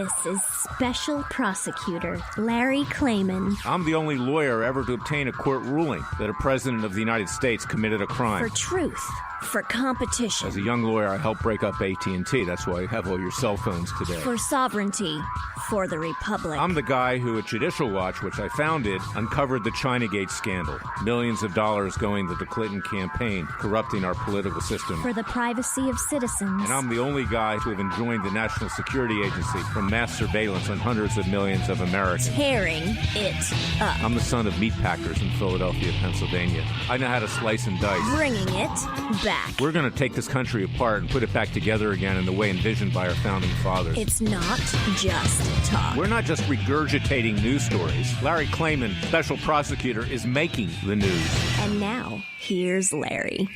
This is Special Prosecutor Larry KLAYMAN. I'm the only lawyer ever to obtain a court ruling that a president of the United States committed a crime. For truth, for competition. As a young lawyer, I helped break up AT&T. That's why you have all your cell phones today. For sovereignty, for the Republic. I'm the guy who at Judicial Watch, which I founded, uncovered the Chinagate scandal. Millions of dollars going to the Clinton campaign, corrupting our political system. For the privacy of citizens. And I'm the only guy to have enjoined the National Security Agency from mass surveillance on hundreds of millions of Americans. Tearing it up. I'm the son of meat packers in Philadelphia, Pennsylvania. I know how to slice and dice. Bringing it back. We're going to take this country apart and put it back together again in the way envisioned by our founding fathers. It's not just talk. We're not just regurgitating news stories. Larry KLAYMAN, special prosecutor, is making the news. And now, here's Larry.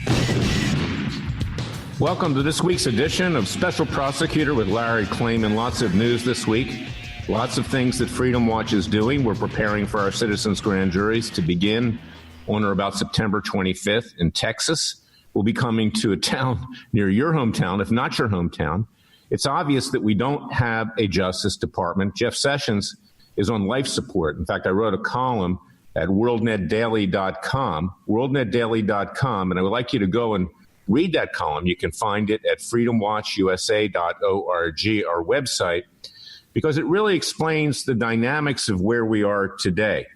Welcome to this week's edition of Special Prosecutor with Larry KLAYMAN. Lots of news this week. Lots of things that Freedom Watch is doing. We're preparing for our citizens' grand juries to begin on or about September 25th in Texas. We'll be coming to a town near your hometown, if not your hometown. It's obvious that we don't have a Justice Department. Jeff Sessions is on life support. In fact, I wrote a column at worldnetdaily.com, and I would like you to go and read that column. You can find it at freedomwatchusa.org, our website, because it really explains the dynamics of where we are today.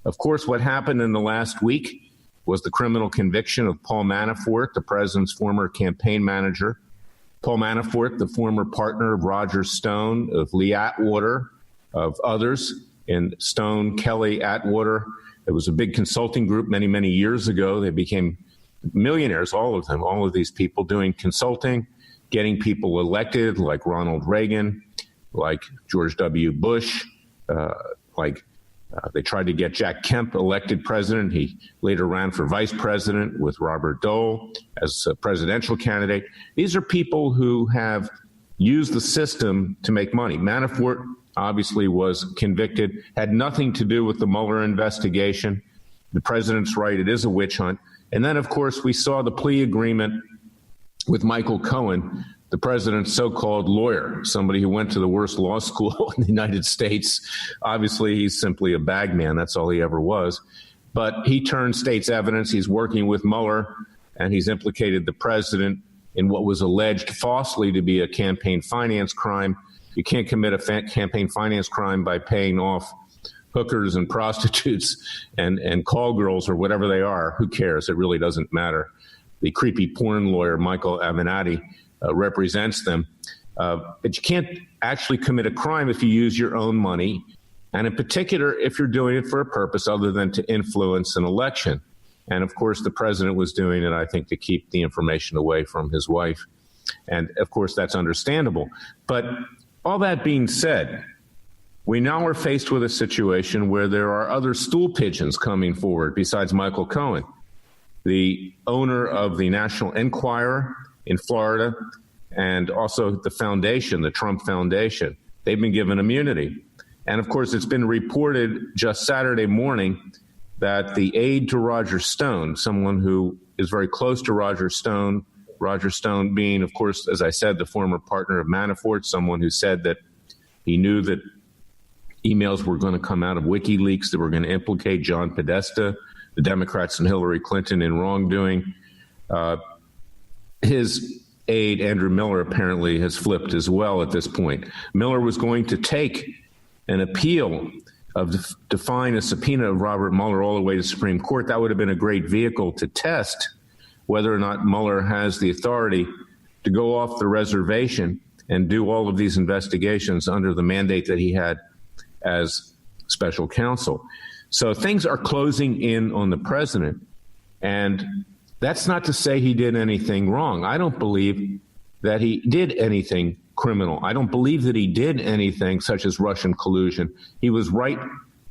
Of course, what happened in the last week was the criminal conviction of Paul Manafort, the president's former campaign manager. Paul Manafort, the former partner of Roger Stone, of Lee Atwater, of others in Stone, Kelly, Atwater. It was a big consulting group many, many years ago. They became millionaires, all of them, all of these people doing consulting, getting people elected like Ronald Reagan, like George W. Bush, they tried to get Jack Kemp elected president. He later ran for vice president with Robert Dole as a presidential candidate. These are people who have used the system to make money. Manafort obviously was convicted, had nothing to do with the Mueller investigation. The president's right, it is a witch hunt. And then, of course, we saw the plea agreement with Michael Cohen, the president's so-called lawyer, somebody who went to the worst law school in the United States. Obviously, he's simply a bagman. That's all he ever was. But he turned state's evidence. He's working with Mueller, and he's implicated the president in what was alleged falsely to be a campaign finance crime. You can't commit a campaign finance crime by paying off hookers and prostitutes and call girls or whatever they are. Who cares? It really doesn't matter. The creepy porn lawyer, Michael Avenatti, represents them. But you can't actually commit a crime if you use your own money, and in particular, if you're doing it for a purpose other than to influence an election. And of course, the president was doing it, I think, to keep the information away from his wife. And of course, that's understandable. But all that being said, we now are faced with a situation where there are other stool pigeons coming forward besides Michael Cohen. The owner of the National Enquirer in Florida, and also the foundation, the Trump Foundation. They've been given immunity. And of course, it's been reported just Saturday morning that the aide to Roger Stone, someone who is very close to Roger Stone being, of course, as I said, the former partner of Manafort, someone who said that he knew that emails were going to come out of WikiLeaks that were going to implicate John Podesta, the Democrats and Hillary Clinton in wrongdoing. His aide, Andrew Miller, apparently has flipped as well at this point. Miller was going to take an appeal of defying a subpoena of Robert Mueller all the way to Supreme Court. That would have been a great vehicle to test whether or not Mueller has the authority to go off the reservation and do all of these investigations under the mandate that he had as special counsel. So things are closing in on the president, and that's not to say he did anything wrong. I don't believe that he did anything criminal. I don't believe that he did anything such as Russian collusion. He was right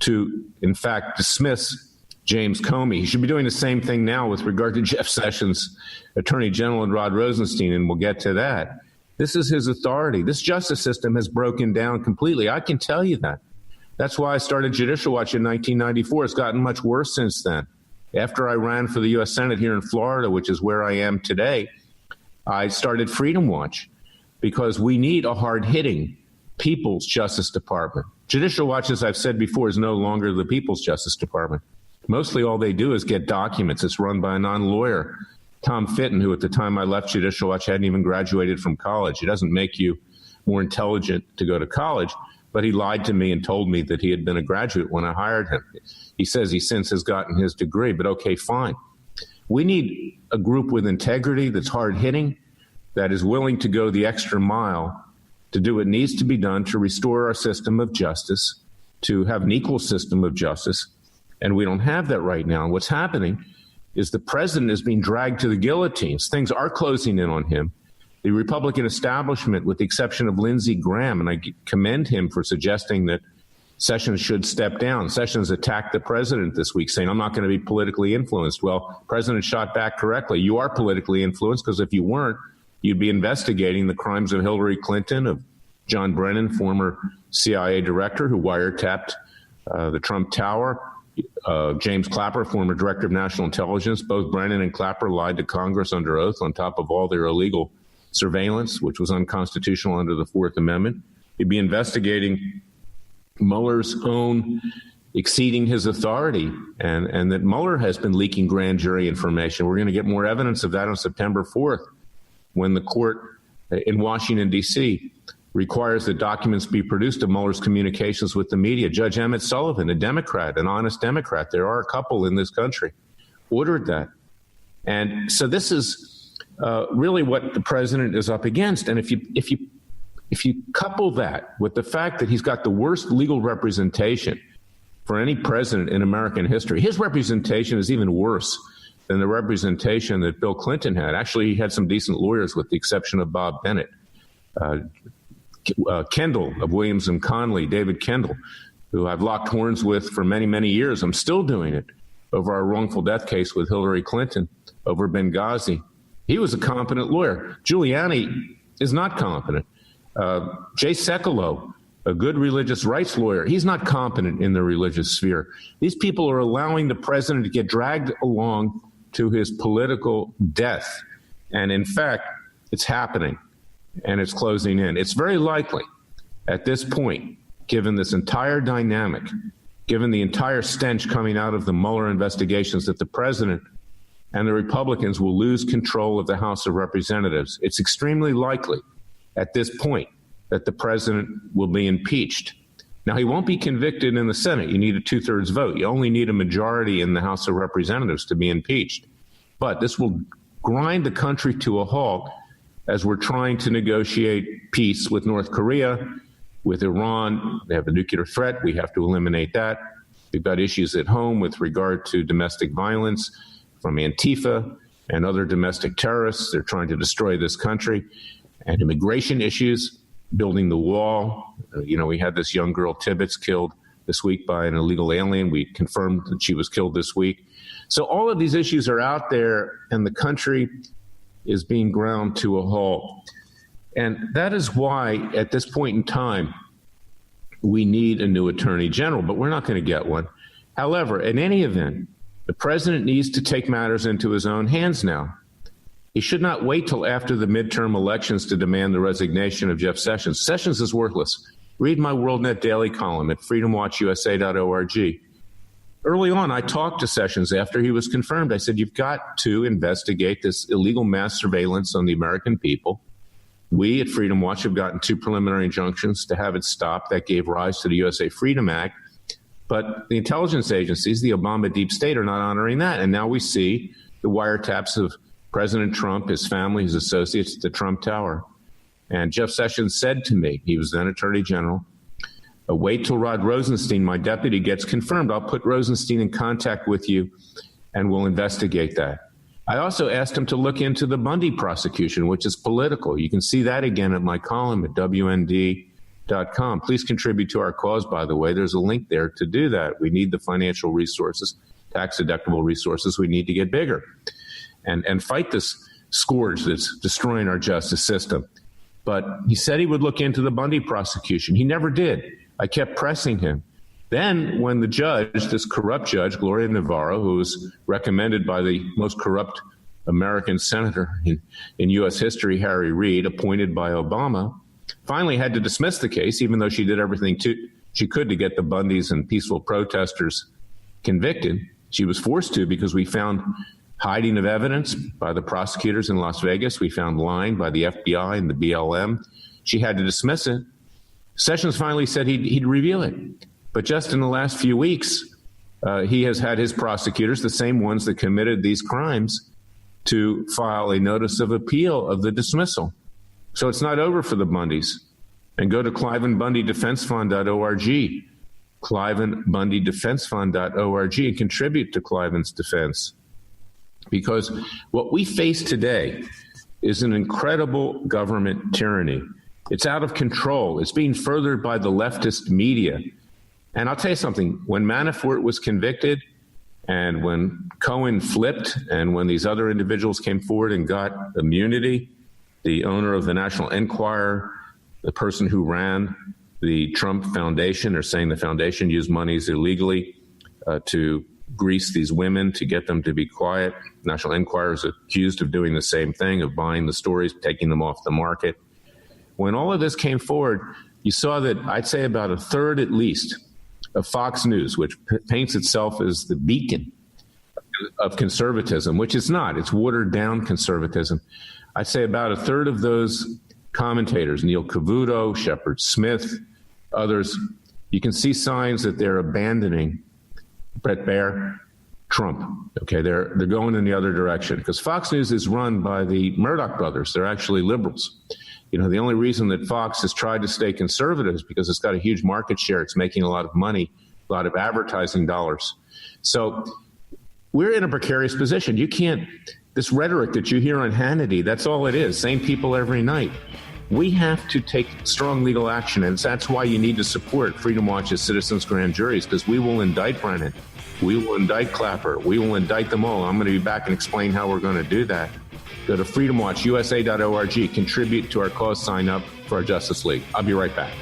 to, in fact, dismiss James Comey. He should be doing the same thing now with regard to Jeff Sessions, Attorney General, and Rod Rosenstein, and we'll get to that. This is his authority. This justice system has broken down completely. I can tell you that. That's why I started Judicial Watch in 1994. It's gotten much worse since then. After I ran for the U.S. Senate here in Florida, which is where I am today, I started Freedom Watch because we need a hard-hitting People's Justice Department. Judicial Watch, as I've said before, is no longer the People's Justice Department. Mostly all they do is get documents. It's run by a non-lawyer, Tom Fitton, who at the time I left Judicial Watch hadn't even graduated from college. It doesn't make you more intelligent to go to college, but he lied to me and told me that he had been a graduate when I hired him. He says he since has gotten his degree, but okay, fine. We need a group with integrity that's hard-hitting, that is willing to go the extra mile to do what needs to be done to restore our system of justice, to have an equal system of justice, and we don't have that right now. And what's happening is the president is being dragged to the guillotines. Things are closing in on him. The Republican establishment, with the exception of Lindsey Graham, and I commend him for suggesting that Sessions should step down. Sessions attacked the president this week, saying, I'm not going to be politically influenced. Well, the president shot back correctly. You are politically influenced, because if you weren't, you'd be investigating the crimes of Hillary Clinton, of John Brennan, former CIA director who wiretapped the Trump Tower, James Clapper, former director of national intelligence. Both Brennan and Clapper lied to Congress under oath on top of all their illegal surveillance, which was unconstitutional under the Fourth Amendment. You'd be investigating Mueller's own exceeding his authority, and that Mueller has been leaking grand jury information. We're going to get more evidence of that on September 4th, when the court in Washington, D.C., requires that documents be produced of Mueller's communications with the media. Judge Emmett Sullivan, a Democrat, an honest Democrat, there are a couple in this country, ordered that. And so this is really what the president is up against. And if you couple that with the fact that he's got the worst legal representation for any president in American history, his representation is even worse than the representation that Bill Clinton had. Actually, he had some decent lawyers, with the exception of Bob Bennett. Kendall of Williams and Conley, David Kendall, who I've locked horns with for many, many years. I'm still doing it over our wrongful death case with Hillary Clinton over Benghazi. He was a competent lawyer. Giuliani is not competent. Jay Sekulow, a good religious rights lawyer, he's not competent in the religious sphere. These people are allowing the president to get dragged along to his political death. And in fact, it's happening, and it's closing in. It's very likely at this point, given this entire dynamic, given the entire stench coming out of the Mueller investigations, that the president and the Republicans will lose control of the House of Representatives. It's extremely likely at this point that the president will be impeached. Now, he won't be convicted in the Senate. You need a 2/3 vote. You only need a majority in the House of Representatives to be impeached. But this will grind the country to a halt as we're trying to negotiate peace with North Korea, with Iran. They have a nuclear threat. We have to eliminate that. We've got issues at home with regard to domestic violence from Antifa and other domestic terrorists. They're trying to destroy this country. And immigration issues, building the wall. We had this young girl, Tibbetts, killed this week by an illegal alien. We confirmed that she was killed this week. So all of these issues are out there, and the country is being ground to a halt. And that is why, at this point in time, we need a new attorney general, but we're not going to get one. However, in any event, the president needs to take matters into his own hands now. He should not wait till after the midterm elections to demand the resignation of Jeff Sessions. Sessions is worthless. Read my WorldNet Daily column at freedomwatchusa.org. Early on, I talked to Sessions after he was confirmed. I said, you've got to investigate this illegal mass surveillance on the American people. We at Freedom Watch have gotten 2 preliminary injunctions to have it stopped. That gave rise to the USA Freedom Act. But the intelligence agencies, the Obama deep state, are not honoring that. And now we see the wiretaps of President Trump, his family, his associates at the Trump Tower. And Jeff Sessions said to me, he was then Attorney General, wait till Rod Rosenstein, my deputy, gets confirmed. I'll put Rosenstein in contact with you, and we'll investigate that. I also asked him to look into the Bundy prosecution, which is political. You can see that again at my column at WND.com. Please contribute to our cause, by the way. There's a link there to do that. We need the financial resources, tax-deductible resources. We need to get bigger and fight this scourge that's destroying our justice system. But he said he would look into the Bundy prosecution. He never did. I kept pressing him. Then when the judge, this corrupt judge, Gloria Navarro, who was recommended by the most corrupt American senator in U.S. history, Harry Reid, appointed by Obama, finally had to dismiss the case, even though she did everything she could to get the Bundys and peaceful protesters convicted. She was forced to because we found hiding of evidence by the prosecutors in Las Vegas. We found lying by the FBI and the BLM. She had to dismiss it. Sessions finally said he'd reveal it. But just in the last few weeks, he has had his prosecutors, the same ones that committed these crimes, to file a notice of appeal of the dismissal. So it's not over for the Bundys. And go to ClivenBundyDefenseFund.org, ClivenBundyDefenseFund.org, and contribute to Cliven's defense. Because what we face today is an incredible government tyranny. It's out of control. It's being furthered by the leftist media. And I'll tell you something, when Manafort was convicted and when Cohen flipped and when these other individuals came forward and got immunity, the owner of the National Enquirer, the person who ran the Trump Foundation, are saying the foundation used monies illegally to grease these women to get them to be quiet. National Enquirer is accused of doing the same thing, of buying the stories, taking them off the market. When all of this came forward, you saw that I'd say about a third at least of Fox News, which paints itself as the beacon of conservatism, which it's not. It's watered down conservatism. I'd say about a third of those commentators, Neil Cavuto, Shepard Smith, others, you can see signs that they're abandoning Bret Baier, Trump. Okay, they're going in the other direction because Fox News is run by the Murdoch brothers. They're actually liberals. You know, the only reason that Fox has tried to stay conservative is because it's got a huge market share. It's making a lot of money, a lot of advertising dollars. So we're in a precarious position. You can't, this rhetoric that you hear on Hannity, that's all it is. Same people every night. We have to take strong legal action, and that's why you need to support Freedom Watch's citizens' grand juries, because we will indict Brennan. We will indict Clapper. We will indict them all. I'm going to be back and explain how we're going to do that. Go to freedomwatchusa.org. Contribute to our cause. Sign up for our Justice League. I'll be right back.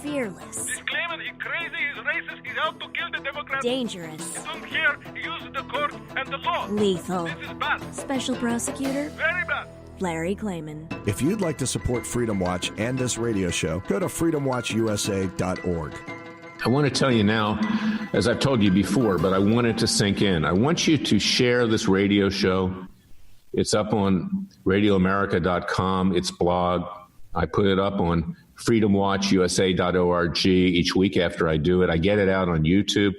Fearless. He's claiming he's crazy, he's racist, he's out to kill the Democrats. Dangerous. You don't care, he uses the court and the law. Lethal. This is bad. Special Prosecutor Very bad. Larry KLAYMAN. If you'd like to support Freedom Watch and this radio show, go to freedomwatchusa.org. I want to tell you now, as I've told you before, but I want it to sink in. I want you to share this radio show. It's up on radioamerica.com, its blog. I put it up on freedomwatchusa.org each week after I do it. I get it out on YouTube.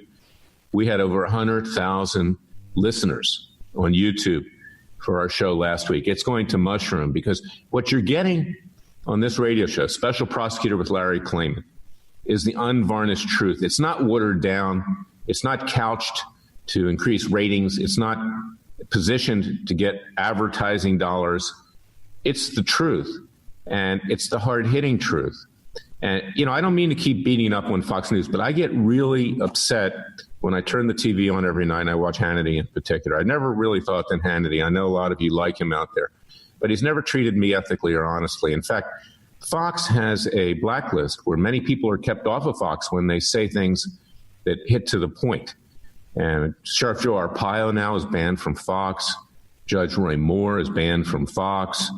We had over 100,000 listeners on YouTube for our show last week. It's going to mushroom because what you're getting on this radio show, Special Prosecutor with Larry KLAYMAN, is the unvarnished truth. It's not watered down. It's not couched to increase ratings. It's not positioned to get advertising dollars. It's the truth, and it's the hard-hitting truth. And, you know, I don't mean to keep beating up on Fox News, but I get really upset when I turn the TV on every night and I watch Hannity in particular. I never really thought that Hannity, I know a lot of you like him out there, but he's never treated me ethically or honestly. In fact, Fox has a blacklist where many people are kept off of Fox when they say things that hit to the point. And Sheriff Joe Arpaio now is banned from Fox. Judge Roy Moore is banned from Fox.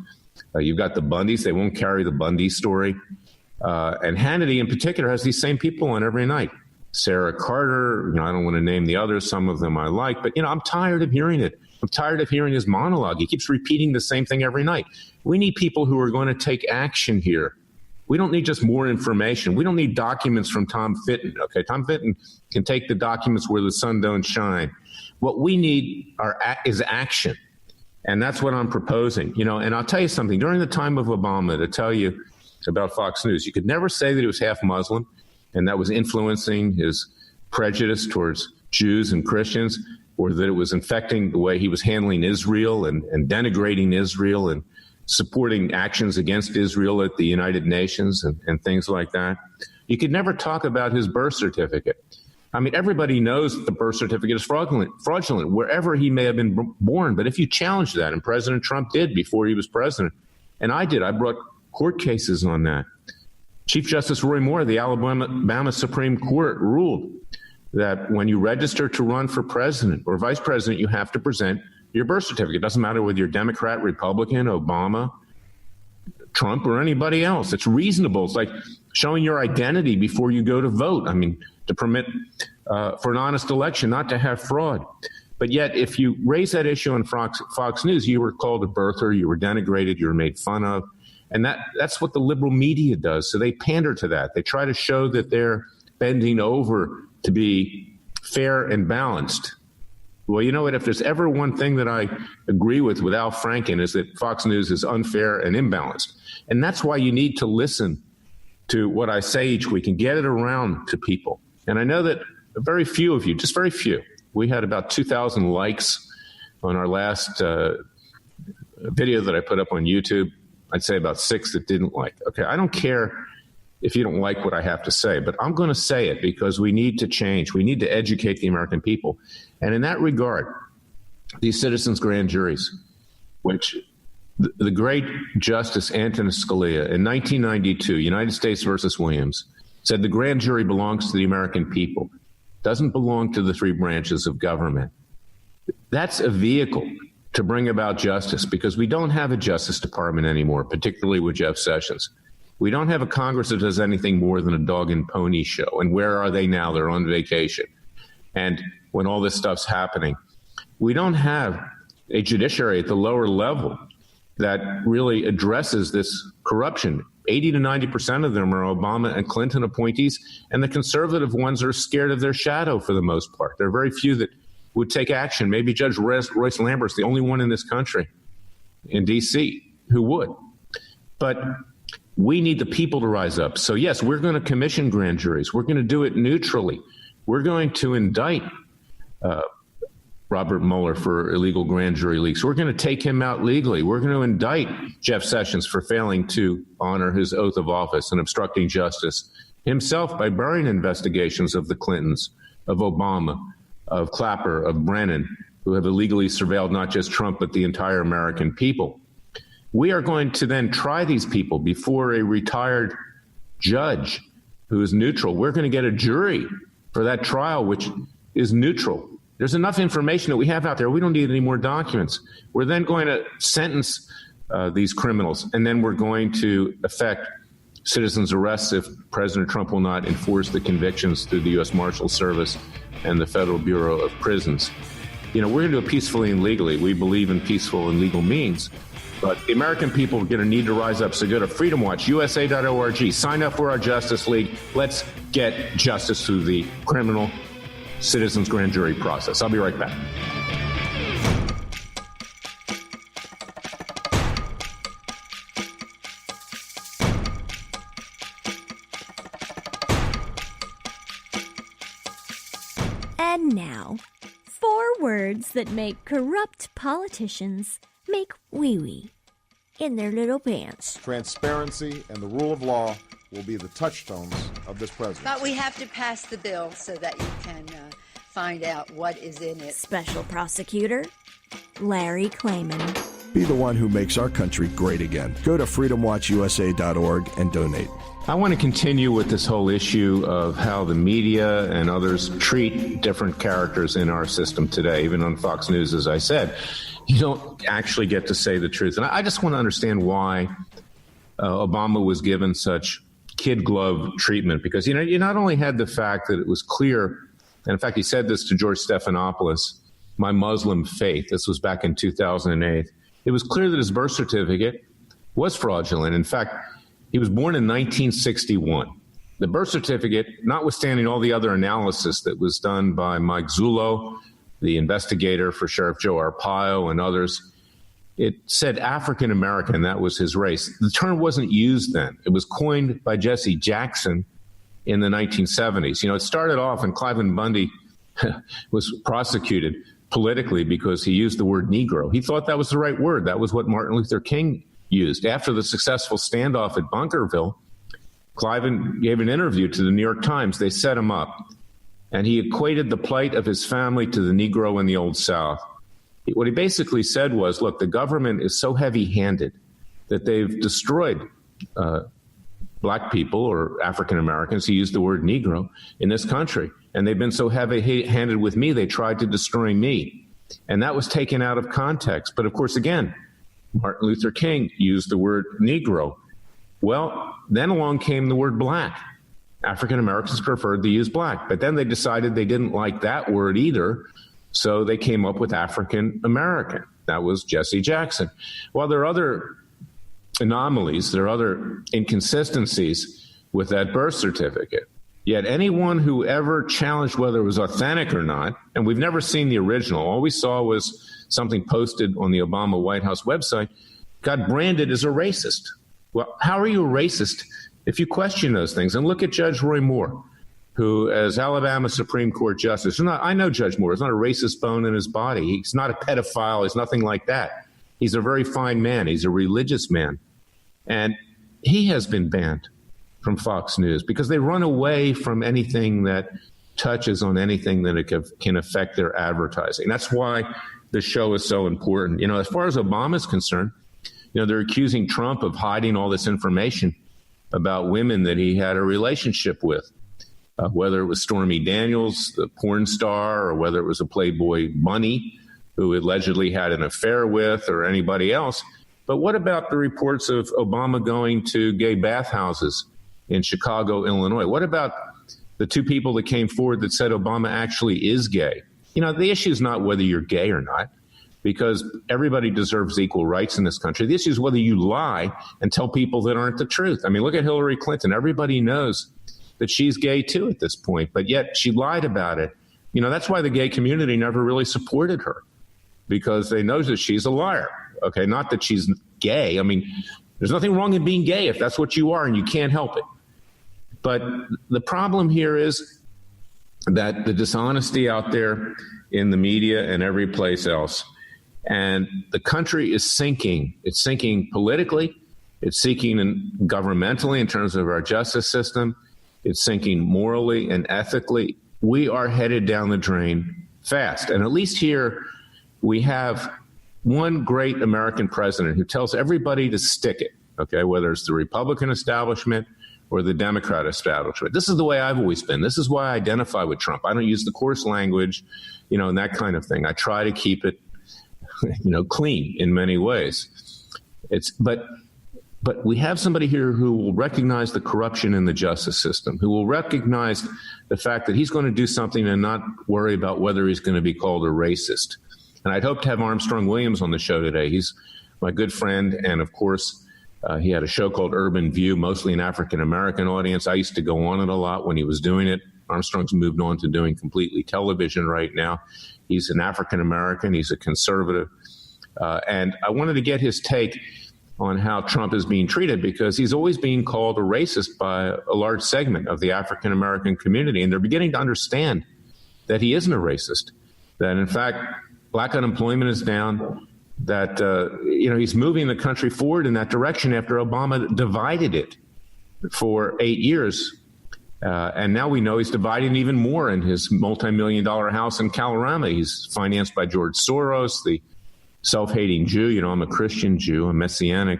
You've got the Bundys. They won't carry the Bundy story. And Hannity in particular has these same people on every night. Sarah Carter, I don't want to name the others. Some of them I like, but, I'm tired of hearing it. I'm tired of hearing his monologue. He keeps repeating the same thing every night. We need people who are going to take action here. We don't need just more information. We don't need documents from Tom Fitton. Okay, Tom Fitton can take the documents where the sun don't shine. What we need is action. And that's what I'm proposing. And I'll tell you something. During the time of Obama, to tell you about Fox News, you could never say that he was half Muslim and that was influencing his prejudice towards Jews and Christians, or that it was infecting the way he was handling Israel and denigrating Israel and supporting actions against Israel at the United Nations and things like that. You could never talk about his birth certificate. I mean, everybody knows that the birth certificate is fraudulent wherever he may have been born. But if you challenge that, and President Trump did before he was president, and I did, I brought court cases on that. Chief Justice Roy Moore of the Alabama Supreme Court ruled that when you register to run for president or vice president, you have to present your birth certificate. It doesn't matter whether you're Democrat, Republican, Obama, Trump, or anybody else. It's reasonable. It's like showing your identity before you go to vote. I mean, to permit for an honest election, not to have fraud. But yet, if you raise that issue on Fox News, you were called a birther, you were denigrated, you were made fun of. And that's what the liberal media does. So they pander to that. They try to show that they're bending over to be fair and balanced. Well, you know what? If there's ever one thing that I agree with Al Franken, is that Fox News is unfair and imbalanced. And that's why you need to listen to what I say each week and get it around to people. And I know that very few of you, just very few, we had about 2,000 likes on our last video that I put up on YouTube. I'd say about 6 that didn't like. Okay, I don't care if you don't like what I have to say, but I'm going to say it because we need to change. We need to educate the American people. And in that regard, these citizens' grand juries, which the great Justice Antonin Scalia in 1992, United States versus Williams, said the grand jury belongs to the American people, doesn't belong to the 3 branches of government. That's a vehicle to bring about justice, because we don't have a Justice Department anymore, particularly with Jeff Sessions. We don't have a Congress that does anything more than a dog and pony show. And where are they now? They're on vacation. And when all this stuff's happening, we don't have a judiciary at the lower level that really addresses this corruption. 80 to 90% of them are Obama and Clinton appointees, and the conservative ones are scared of their shadow for the most part. There are very few that would take action. Maybe Judge Royce Lambert's the only one in this country, in D.C., who would. But we need the people to rise up. So, yes, we're going to commission grand juries. We're going to do it neutrally. We're going to indict Robert Mueller for illegal grand jury leaks. We're going to take him out legally. We're going to indict Jeff Sessions for failing to honor his oath of office and obstructing justice himself by burying investigations of the Clintons, of Obama, of Clapper, of Brennan, who have illegally surveilled not just Trump, but the entire American people. We are going to then try these people before a retired judge who is neutral. We're going to get a jury for that trial, which is neutral. There's enough information that we have out there. We don't need any more documents. We're then going to sentence these criminals, and then we're going to effect citizens' arrests if President Trump will not enforce the convictions through the U.S. Marshal Service and the Federal Bureau of Prisons. You know, we're going to do it peacefully and legally. We believe in peaceful and legal means. But the American people are going to need to rise up. So go to freedomwatchusa.org. Sign up for our Justice League. Let's get justice through the criminal citizens grand jury process. I'll be right back. And now, 4 words that make corrupt politicians make wee-wee in their little pants. Transparency and the rule of law will be the touchstones of this presidency. But we have to pass the bill so that you can find out what is in it. Special Prosecutor Larry KLAYMAN. Be the one who makes our country great again. Go to freedomwatchusa.org and donate. I want to continue with this whole issue of how the media and others treat different characters in our system today. Even on Fox News, as I said, you don't actually get to say the truth. And I just want to understand why Obama was given such kid glove treatment, because, you know, you not only had the fact that it was clear, and in fact, he said this to George Stephanopoulos, my Muslim faith. This was back in 2008. It was clear that his birth certificate was fraudulent. In fact, he was born in 1961. The birth certificate, notwithstanding all the other analysis that was done by Mike Zullo, the investigator for Sheriff Joe Arpaio and others, it said African American. That was his race. The term wasn't used then. It was coined by Jesse Jackson in the 1970s. You know, it started off, and Cliven Bundy was prosecuted politically because he used the word Negro. He thought that was the right word. That was what Martin Luther King used. After the successful standoff at Bunkerville, Cliven gave an interview to the New York Times. They set him up, and he equated the plight of his family to the Negro in the Old South. What he basically said was, look, the government is so heavy-handed that they've destroyed black people or African Americans. He used the word Negro in this country. And they've been so heavy-handed with me, they tried to destroy me. And that was taken out of context. But of course, again, Martin Luther King used the word Negro. Well, then along came the word black. African Americans preferred to use black. But then they decided they didn't like that word either. So they came up with African American. That was Jesse Jackson. Well, there are other anomalies, there are other inconsistencies with that birth certificate. Yet anyone who ever challenged whether it was authentic or not, and we've never seen the original, all we saw was something posted on the Obama White House website, got branded as a racist. Well, how are you a racist if you question those things? And look at Judge Roy Moore, who, as Alabama Supreme Court Justice, I know Judge Moore is not a racist bone in his body. He's not a pedophile. He's nothing like that. He's a very fine man. He's a religious man. And he has been banned from Fox News because they run away from anything that touches on anything that it can affect their advertising. That's why the show is so important. As far as Obama is concerned, they're accusing Trump of hiding all this information about women that he had a relationship with, whether it was Stormy Daniels, the porn star, or whether it was a Playboy bunny who allegedly had an affair with, or anybody else. But what about the reports of Obama going to gay bathhouses in Chicago, Illinois? What about the two people that came forward that said Obama actually is gay? The issue is not whether you're gay or not, because everybody deserves equal rights in this country. The issue is whether you lie and tell people that aren't the truth. I mean, look at Hillary Clinton. Everybody knows that she's gay too at this point, but yet she lied about it. That's why the gay community never really supported her, because they know that she's a liar. Okay, not that she's gay. I mean, there's nothing wrong in being gay if that's what you are and you can't help it. But the problem here is that the dishonesty out there in the media and every place else, and the country is sinking. It's sinking politically. It's sinking governmentally in terms of our justice system. It's sinking morally and ethically. We are headed down the drain fast. And at least here we have one great American president who tells everybody to stick it, okay, whether it's the Republican establishment or the Democrat establishment. This is the way I've always been. This is why I identify with Trump. I don't use the coarse language, and that kind of thing. I try to keep it, clean in many ways. But we have somebody here who will recognize the corruption in the justice system, who will recognize the fact that he's going to do something and not worry about whether he's going to be called a racist. And I'd hope to have Armstrong Williams on the show today. He's my good friend. And of course, he had a show called Urban View, mostly an African-American audience. I used to go on it a lot when he was doing it. Armstrong's moved on to doing completely television right now. He's an African-American. He's a conservative. And I wanted to get his take on how Trump is being treated, because he's always being called a racist by a large segment of the African-American community. And they're beginning to understand that he isn't a racist, that in fact, black unemployment is down, that, he's moving the country forward in that direction after Obama divided it for 8 years. And now we know he's dividing even more in his multi-million-dollar house in Colorado. He's financed by George Soros, the self-hating Jew. I'm a Christian Jew, I'm Messianic,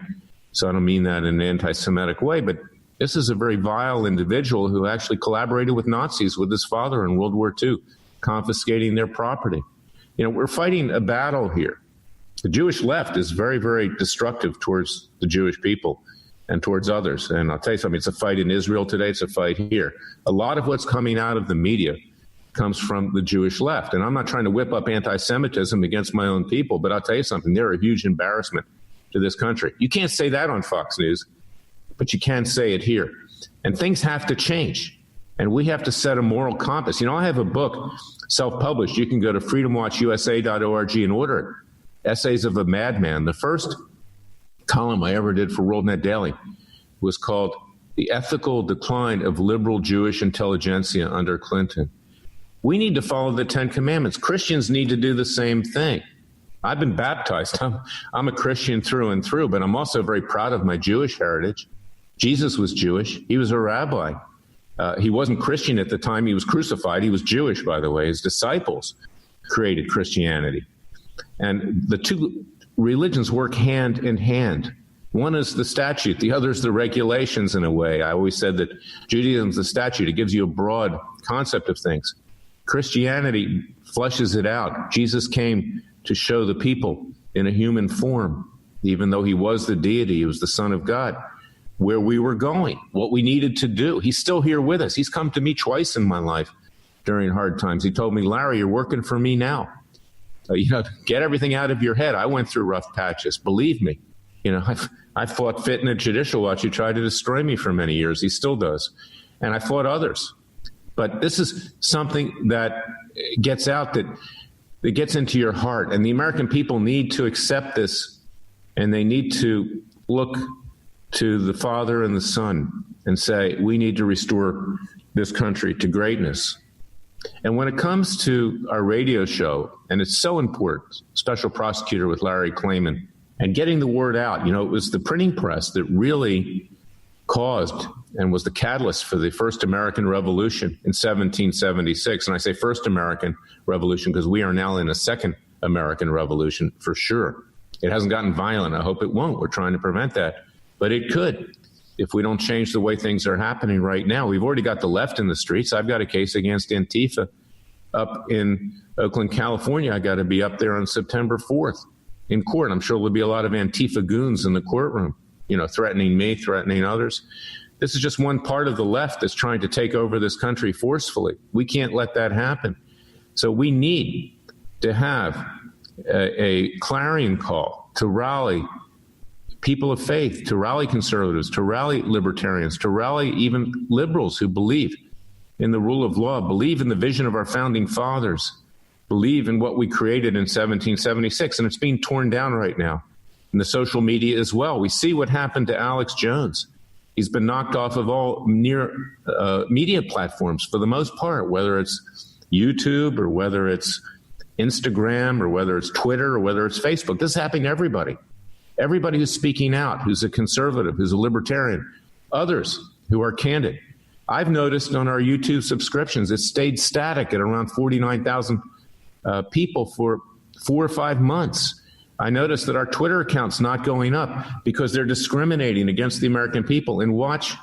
so I don't mean that in an anti-Semitic way, but this is a very vile individual who actually collaborated with Nazis with his father in World War II, confiscating their property. We're fighting a battle here. The Jewish left is very, very destructive towards the Jewish people and towards others. And I'll tell you something, it's a fight in Israel today, it's a fight here. A lot of what's coming out of the media comes from the Jewish left. And I'm not trying to whip up anti-Semitism against my own people, but I'll tell you something, they're a huge embarrassment to this country. You can't say that on Fox News, but you can say it here. And things have to change. And we have to set a moral compass. I have a book, self-published. You can go to freedomwatchusa.org and order it. Essays of a Madman. The first column I ever did for WorldNet Daily was called The Ethical Decline of Liberal Jewish Intelligentsia Under Clinton. We need to follow the Ten Commandments. Christians need to do the same thing. I've been baptized. I'm a Christian through and through, but I'm also very proud of my Jewish heritage. Jesus was Jewish. He was a rabbi. He wasn't Christian at the time he was crucified. He was Jewish, by the way. His disciples created Christianity. And the two religions work hand in hand. One is the statute. The other is the regulations, in a way. I always said that Judaism is the statute. It gives you a broad concept of things. Christianity fleshes it out. Jesus came to show the people in a human form, even though he was the deity, he was the Son of God, where we were going, what we needed to do. He's still here with us. He's come to me twice in my life during hard times. He told me, Larry, you're working for me now. Get everything out of your head. I went through rough patches. Believe me. I fought Fitton at Judicial Watch. He tried to destroy me for many years. He still does. And I fought others. But this is something that gets out, that gets into your heart. And the American people need to accept this, and they need to look to the Father and the Son and say, we need to restore this country to greatness. And when it comes to our radio show, and it's so important, Special Prosecutor with Larry KLAYMAN, and getting the word out, it was the printing press that really caused and was the catalyst for the first American Revolution in 1776. And I say first American Revolution because we are now in a second American Revolution for sure. It hasn't gotten violent. I hope it won't. We're trying to prevent that. But it could if we don't change the way things are happening right now. We've already got the left in the streets. I've got a case against Antifa up in Oakland, California. I got to be up there on September 4th in court. I'm sure there'll be a lot of Antifa goons in the courtroom, threatening me, threatening others. This is just one part of the left that's trying to take over this country forcefully. We can't let that happen. So we need to have a clarion call to rally people of faith, to rally conservatives, to rally libertarians, to rally even liberals who believe in the rule of law, believe in the vision of our founding fathers, believe in what we created in 1776. And it's being torn down right now in the social media as well. We see what happened to Alex Jones. He's been knocked off of all media platforms for the most part, whether it's YouTube or whether it's Instagram or whether it's Twitter or whether it's Facebook. This is happening to everybody. Everybody who's speaking out, who's a conservative, who's a libertarian, others who are candid. I've noticed on our YouTube subscriptions, it stayed static at around 49,000 people for 4 or 5 months. I noticed that our Twitter account's not going up because they're discriminating against the American people. And watch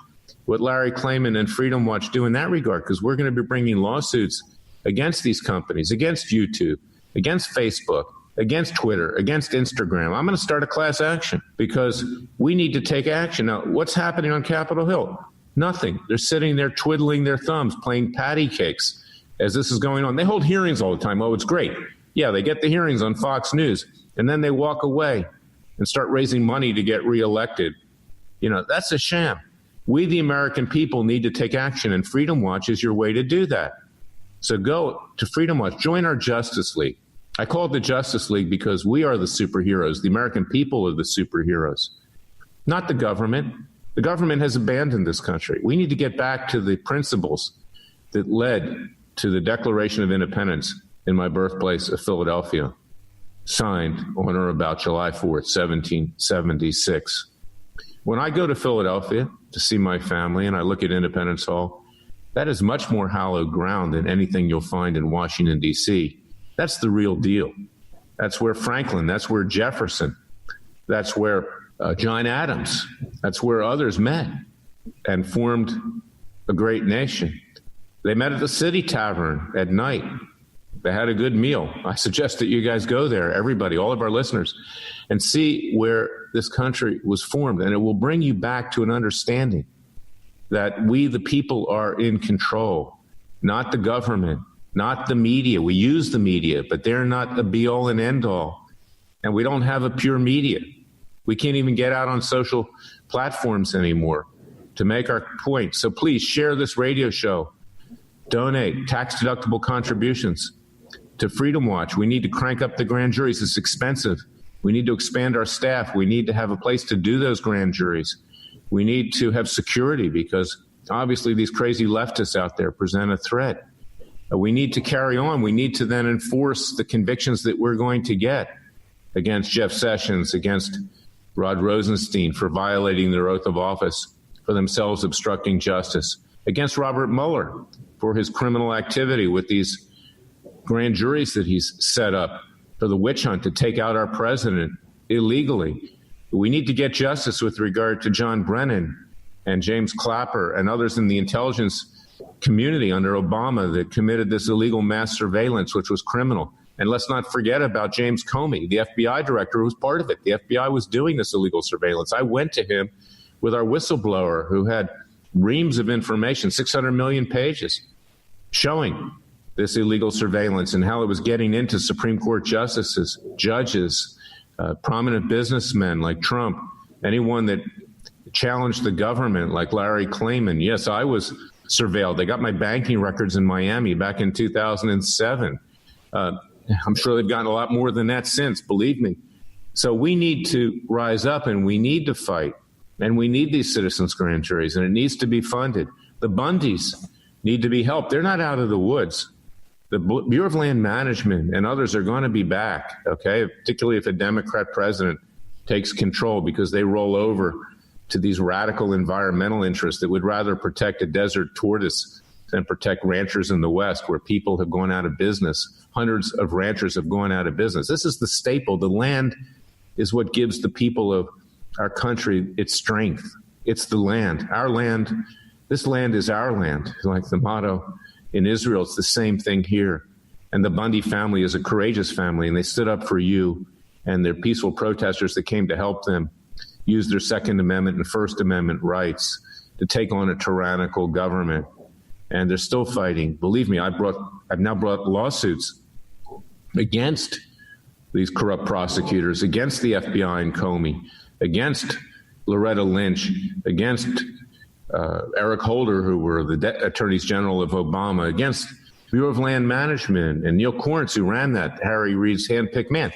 what Larry KLAYMAN and Freedom Watch do in that regard, because we're going to be bringing lawsuits against these companies, against YouTube, against Facebook, against Twitter, against Instagram. I'm going to start a class action because we need to take action. Now, what's happening on Capitol Hill? Nothing. They're sitting there twiddling their thumbs, playing patty cakes as this is going on. They hold hearings all the time. Oh, it's great. Yeah, they get the hearings on Fox News, and then they walk away and start raising money to get reelected. That's a sham. We, the American people, need to take action, and Freedom Watch is your way to do that. So go to Freedom Watch. Join our Justice League. I call it the Justice League because we are the superheroes. The American people are the superheroes, not the government. The government has abandoned this country. We need to get back to the principles that led to the Declaration of Independence in my birthplace of Philadelphia, signed on or about July 4th, 1776. When I go to Philadelphia to see my family and I look at Independence Hall, that is much more hallowed ground than anything you'll find in Washington, D.C. That's the real deal. That's where Franklin, that's where Jefferson, that's where John Adams, that's where others met and formed a great nation. They met at the City Tavern at night. They had a good meal. I suggest that you guys go there, everybody, all of our listeners, and see where this country was formed. And it will bring you back to an understanding that we, the people, are in control, not the government, not the media. We use the media, but they're not a be-all and end-all. And we don't have a pure media. We can't even get out on social platforms anymore to make our point. So please share this radio show. Donate tax-deductible contributions to Freedom Watch. We need to crank up the grand juries. It's expensive. We need to expand our staff. We need to have a place to do those grand juries. We need to have security because obviously these crazy leftists out there present a threat. We need to carry on. We need to then enforce the convictions that we're going to get against Jeff Sessions, against Rod Rosenstein for violating their oath of office, for themselves obstructing justice, against Robert Mueller for his criminal activity with these grand juries that he's set up for the witch hunt to take out our president illegally. We need to get justice with regard to John Brennan and James Clapper and others in the intelligence community under Obama that committed this illegal mass surveillance, which was criminal. And let's not forget about James Comey, the FBI director who was part of it. The FBI was doing this illegal surveillance. I went to him with our whistleblower who had reams of information, 600 million pages, showing this illegal surveillance and how it was getting into Supreme Court justices, judges, prominent businessmen like Trump, anyone that challenged the government like Larry KLAYMAN. Yes, I was surveilled. They got my banking records in Miami back in 2007. I'm sure they've gotten a lot more than that since, believe me. So we need to rise up and we need to fight. And we need these citizens' grand juries, and it needs to be funded. The Bundys need to be helped. They're not out of the woods. The Bureau of Land Management and others are going to be back, okay, particularly if a Democrat president takes control, because they roll over to these radical environmental interests that would rather protect a desert tortoise than protect ranchers in the West where people have gone out of business. Hundreds of ranchers have gone out of business. This is the staple. The land is what gives the people of our country its strength. It's the land. Our land, this land is our land, like the motto in Israel. It's the same thing here. And the Bundy family is a courageous family, and they stood up for you and their peaceful protesters that came to help them use their Second Amendment and First Amendment rights to take on a tyrannical government. And they're still fighting. Believe me, I've now brought lawsuits against these corrupt prosecutors, against the FBI and Comey, against Loretta Lynch, against Eric Holder, who were the attorneys general of Obama, against Bureau of Land Management and Neil Corrence, who ran that, Harry Reid's handpicked man.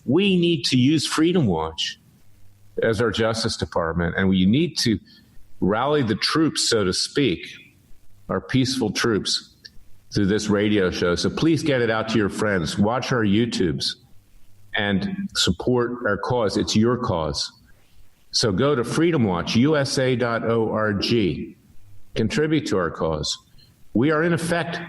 We need to use Freedom Watch as our Justice Department, and we need to rally the troops, so to speak, our peaceful troops, through this radio show. So please get it out to your friends. Watch our YouTubes and support our cause. It's your cause. So go to freedomwatchusa.org. Contribute to our cause. We are, in effect,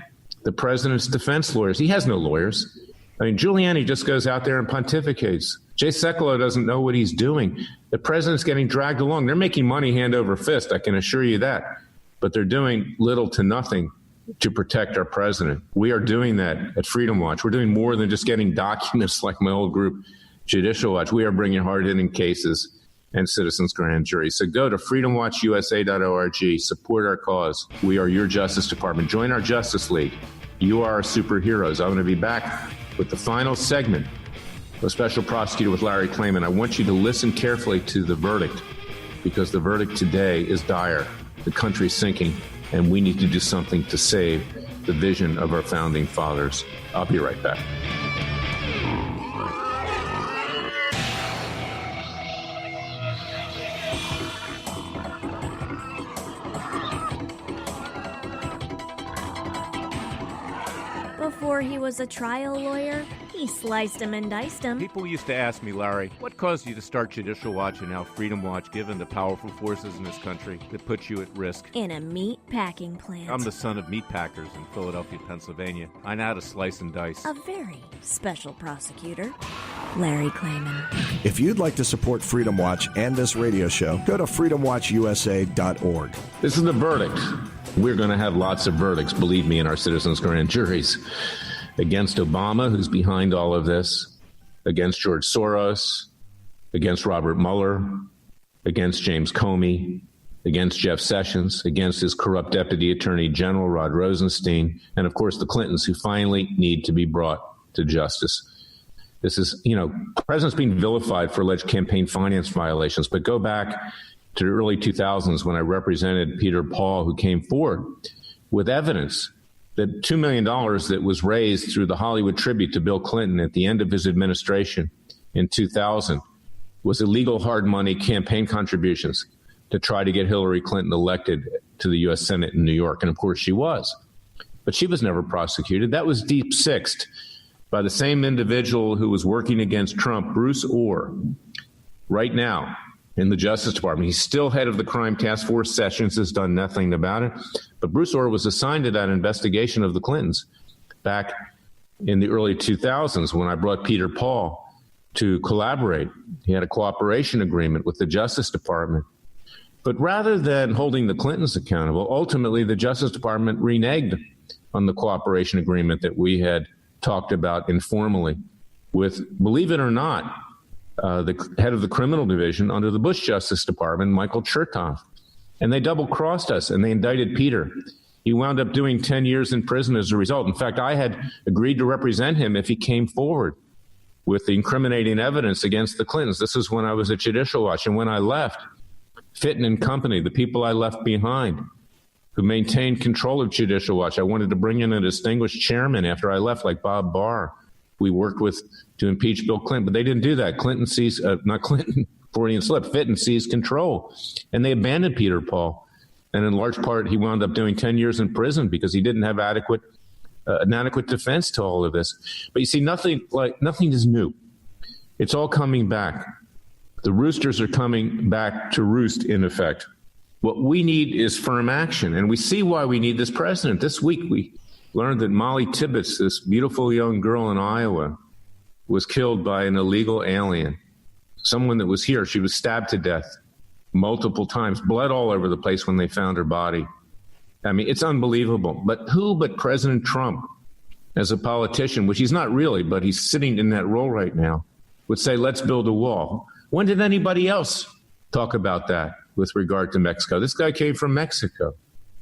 the president's defense lawyers. He has no lawyers. I mean, Giuliani just goes out there and pontificates. Jay Sekulow doesn't know what he's doing. The president's getting dragged along. They're making money hand over fist, I can assure you that. But they're doing little to nothing to protect our president. We are doing that at Freedom Watch. We're doing more than just getting documents like my old group, Judicial Watch. We are bringing hard-hitting cases and citizens' grand juries. So go to freedomwatchusa.org. Support our cause. We are your Justice Department. Join our Justice League. You are our superheroes. I'm going to be back with the final segment of Special Prosecutor with Larry KLAYMAN. I want you to listen carefully to the verdict, because the verdict today is dire. The country's sinking, and we need to do something to save the vision of our founding fathers. I'll be right back. Before he was a trial lawyer, he sliced him and diced him. People used to ask me, Larry, what caused you to start Judicial Watch and now Freedom Watch, given the powerful forces in this country that put you at risk? In a meat packing plant. I'm the son of meat packers in Philadelphia, Pennsylvania. I know how to slice and dice. A very special prosecutor, Larry KLAYMAN. If you'd like to support Freedom Watch and this radio show, go to freedomwatchusa.org. This is the verdict. We're going to have lots of verdicts, believe me, in our citizens' grand juries. Against Obama, who's behind all of this, against George Soros, against Robert Mueller, against James Comey, against Jeff Sessions, against his corrupt Deputy Attorney General Rod Rosenstein, and of course the Clintons, who finally need to be brought to justice. This is, the president's being vilified for alleged campaign finance violations, but go back to the early 2000s when I represented Peter Paul, who came forward with evidence that $2 million that was raised through the Hollywood tribute to Bill Clinton at the end of his administration in 2000 was illegal hard money campaign contributions to try to get Hillary Clinton elected to the U.S. Senate in New York. And of course she was. But she was never prosecuted. That was deep-sixed by the same individual who was working against Trump, Bruce Orr, right now in the Justice Department. He's still head of the crime task force. Sessions has done nothing about it. But Bruce Orr was assigned to that investigation of the Clintons back in the early 2000s when I brought Peter Paul to collaborate. He had a cooperation agreement with the Justice Department. But rather than holding the Clintons accountable, ultimately the Justice Department reneged on the cooperation agreement that we had talked about informally with, believe it or not, the head of the criminal division under the Bush Justice Department, Michael Chertoff. And they double-crossed us, and they indicted Peter. He wound up doing 10 years in prison as a result. In fact, I had agreed to represent him if he came forward with the incriminating evidence against the Clintons. This is when I was at Judicial Watch. And when I left, Fitton and company, the people I left behind, who maintained control of Judicial Watch, I wanted to bring in a distinguished chairman after I left, like Bob Barr. We worked with to impeach Bill Clinton, but they didn't do that. Fitton seized control, and they abandoned Peter Paul. And in large part, he wound up doing 10 years in prison because he didn't have an adequate defense to all of this. But you see, nothing is new. It's all coming back. The roosters are coming back to roost, in effect. What we need is firm action, and we see why we need this president. This week, we learned that Molly Tibbetts, this beautiful young girl in Iowa, was killed by an illegal alien, someone that was here. She was stabbed to death multiple times, blood all over the place when they found her body. I mean, it's unbelievable. But who but President Trump, as a politician, which he's not really, but he's sitting in that role right now, would say, let's build a wall? When did anybody else talk about that with regard to Mexico? This guy came from Mexico.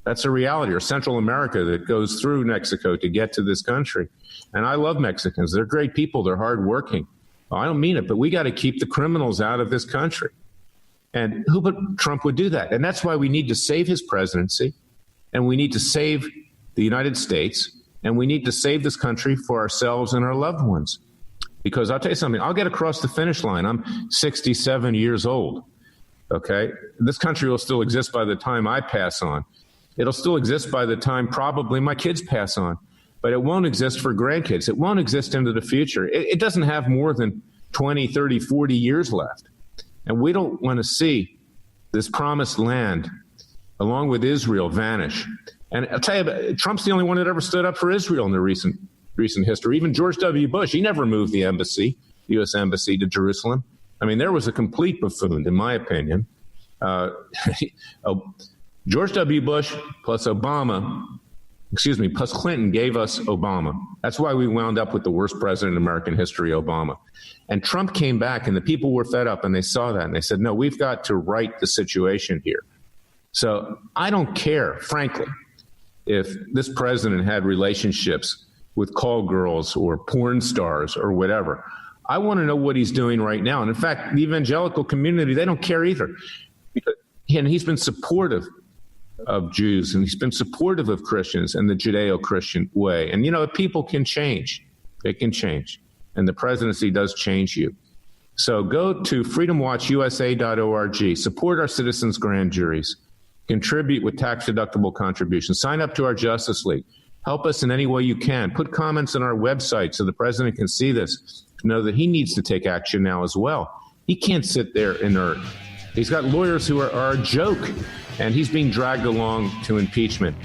That's a reality, or Central America that goes through Mexico to get to this country. And I love Mexicans. They're great people. They're hardworking. Well, I don't mean it, but we got to keep the criminals out of this country. And who but Trump would do that? And that's why we need to save his presidency, and we need to save the United States, and we need to save this country for ourselves and our loved ones. Because I'll tell you something, I'll get across the finish line. I'm 67 years old, okay? This country will still exist by the time I pass on. It'll still exist by the time probably my kids pass on. But it won't exist for grandkids. It won't exist into the future. It doesn't have more than 20, 30, 40 years left. And we don't want to see this promised land, along with Israel, vanish. And I'll tell you, Trump's the only one that ever stood up for Israel in the recent history. Even George W. Bush, he never moved the embassy, U.S. embassy, to Jerusalem. I mean, there was a complete buffoon, in my opinion. George W. Bush plus Clinton gave us Obama. That's why we wound up with the worst president in American history, Obama. And Trump came back, and the people were fed up, and they saw that, and they said, no, we've got to right the situation here. So I don't care, frankly, if this president had relationships with call girls or porn stars or whatever. I want to know what he's doing right now. And in fact, the evangelical community, they don't care either. And he's been supportive of Jews, and he's been supportive of Christians and the Judeo-Christian way. And, you know, people can change. They can change. And the presidency does change you. So go to freedomwatchusa.org. Support our citizens' grand juries. Contribute with tax-deductible contributions. Sign up to our Justice League. Help us in any way you can. Put comments on our website so the president can see this, to know that he needs to take action now as well. He can't sit there inert. He's got lawyers who are a joke, and he's being dragged along to impeachment.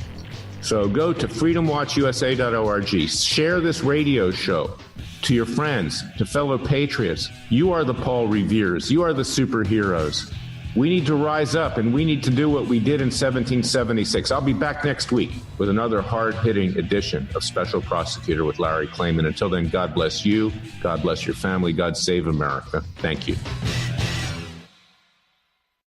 So go to freedomwatchusa.org. Share this radio show to your friends, to fellow patriots. You are the Paul Reveres. You are the superheroes. We need to rise up, and we need to do what we did in 1776. I'll be back next week with another hard-hitting edition of Special Prosecutor with Larry KLAYMAN. Until then, God bless you. God bless your family. God save America. Thank you.